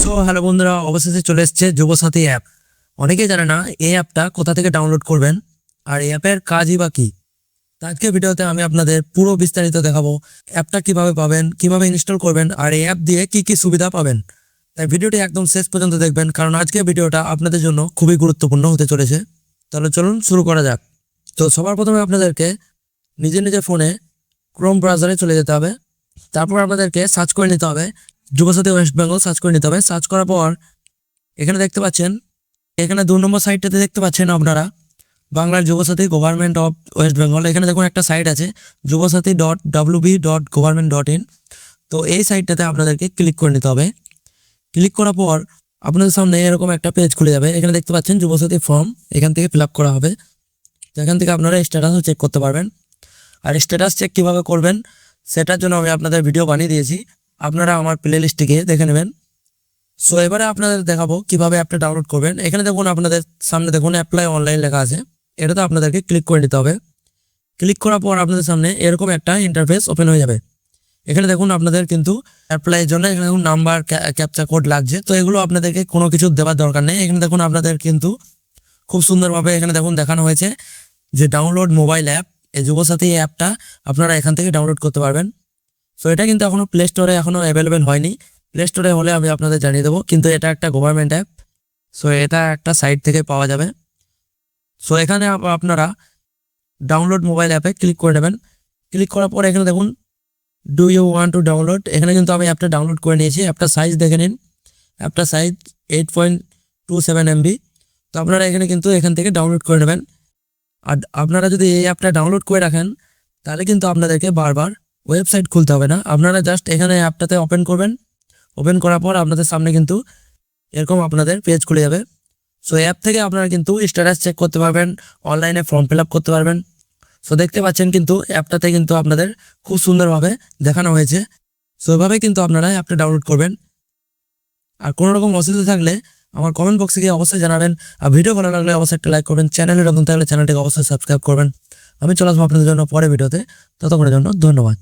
So hello বন্ধুরা, অবশেষে চলে এসেছে যুবসাথী অ্যাপ। অনেকেই জানে না এই অ্যাপটা কোথা থেকে ডাউনলোড করবেন আর এই অ্যাপের কাজই বা কি। আজকের ভিডিওতে আমি আপনাদের পুরো বিস্তারিত দেখাবো অ্যাপটা কিভাবে পাবেন, কিভাবে ইনস্টল করবেন আর এই অ্যাপ দিয়ে কি কি সুবিধা পাবেন। তাই ভিডিওটি একদম শেষ পর্যন্ত দেখবেন, কারণ আজকের ভিডিওটা আপনাদের জন্য খুবই গুরুত্বপূর্ণ হতে চলেছে। তাহলে চলুন শুরু করা যাক। তো সবার প্রথমে আপনাদেরকে নিজের ফোনে ক্রোম ব্রাউজারে চলে যেতে হবে। তারপর আপনাদেরকে সার্চ করে নিতে হবে যুবসাথী ওয়েস্ট বেঙ্গল, সার্চ করে নিতে হবে। সার্চ করার পর এখানে দেখতে পাচ্ছেন, এখানে 2 নম্বর সাইটটাতে দেখতে পাচ্ছেন আপনারা বাংলার Yuvasathi government of West Bengal. এখানে দেখুন একটা সাইট আছে যুবসাথী.wb.government.in। তো এই সাইটটাতে আপনাদেরকে ক্লিক করে নিতে হবে। ক্লিক করার পর আপনাদের সামনে এরকম একটা পেজ খুলে যাবে। এখানে দেখতে পাচ্ছেন যুবসাথী ফর্ম, এখান থেকে ফিল আপ করা হবে। তো এখান থেকে আপনারা স্ট্যাটাসও চেক করতে পারবেন। আর স্ট্যাটাস চেক কীভাবে করবেন সেটার জন্য আমি আপনাদের ভিডিও বানিয়ে দিয়েছি, আপনারা আমার প্লে লিস্টে গিয়ে দেখে নেবেন। সো এবারে আপনাদের দেখাবো কিভাবে অ্যাপটা ডাউনলোড করবেন। এখানে দেখুন আপনাদের সামনে দেখুন অ্যাপ্লাই অনলাইন লেখা আছে, এটাতে আপনাদেরকে ক্লিক করে নিতে হবে। ক্লিক করার পর আপনাদের সামনে এরকম একটা ইন্টারফেস ওপেন হয়ে যাবে। এখানে দেখুন আপনাদের কিন্তু অ্যাপ্লাইয়ের জন্য এখানে দেখুন নাম্বার, ক্যাপচা কোড লাগছে। তো এগুলো আপনাদেরকে কোনো কিছু দেওয়ার দরকার নেই। এখানে দেখুন আপনাদের কিন্তু খুব সুন্দরভাবে এখানে দেখুন দেখানো হয়েছে যে ডাউনলোড মোবাইল অ্যাপ। এই যুবসাথী অ্যাপটা আপনারা এখান থেকে ডাউনলোড করতে পারবেন। সো এটা কিন্তু এখনও প্লে স্টোরে এখনও অ্যাভেলেবেল হয়নি। প্লে স্টোরে হলে আমি আপনাদের জানিয়ে দেবো, কিন্তু এটা একটা গভর্নমেন্ট অ্যাপ। সো এটা একটা সাইট থেকে পাওয়া যাবে। সো এখানে আপনারা ডাউনলোড মোবাইল অ্যাপে ক্লিক করে নেবেন। ক্লিক করার পর এখানে দেখুন do you want to download. এখানে কিন্তু আমি অ্যাপটা ডাউনলোড করে নিয়েছি। অ্যাপটা সাইজ দেখে নিন, অ্যাপটা সাইজ 8.27 MB। তো আপনারা এখানে কিন্তু এখান থেকে ডাউনলোড করে নেবেন। আর আপনারা যদি এই অ্যাপটা ডাউনলোড করে রাখেন তাহলে কিন্তু আপনাদেরকে বারবার ওয়েবসাইট খুলতে হবে না। আপনারা জাস্ট এখানে অ্যাপটাতে ওপেন করবেন। ওপেন করার পর আপনাদের সামনে কিন্তু এরকম আপনাদের পেজ খুলে যাবে। সো অ্যাপ থেকে আপনারা কিন্তু স্ট্যাটাস চেক করতে পারবেন, অনলাইনে ফর্ম ফিল আপ করতে পারবেন। সো দেখতে পাচ্ছেন কিন্তু অ্যাপটাতে কিন্তু আপনাদের খুব সুন্দরভাবে দেখানো হয়েছে। সো এভাবে কিন্তু আপনারা অ্যাপটা ডাউনলোড করবেন। আর কোনো রকম অসুবিধা থাকলে আমার কমেন্ট বক্সে গিয়ে অবশ্যই জানাবেন। আর ভিডিও ভালো লাগলে অবশ্যই একটা লাইক করবেন। চ্যানেলে নতুন থাকলে চ্যানেলটিকে অবশ্যই সাবস্ক্রাইব করবেন। আমি চলে আসবো আপনাদের জন্য পরে ভিডিওতে। ততক্ষণের জন্য ধন্যবাদ।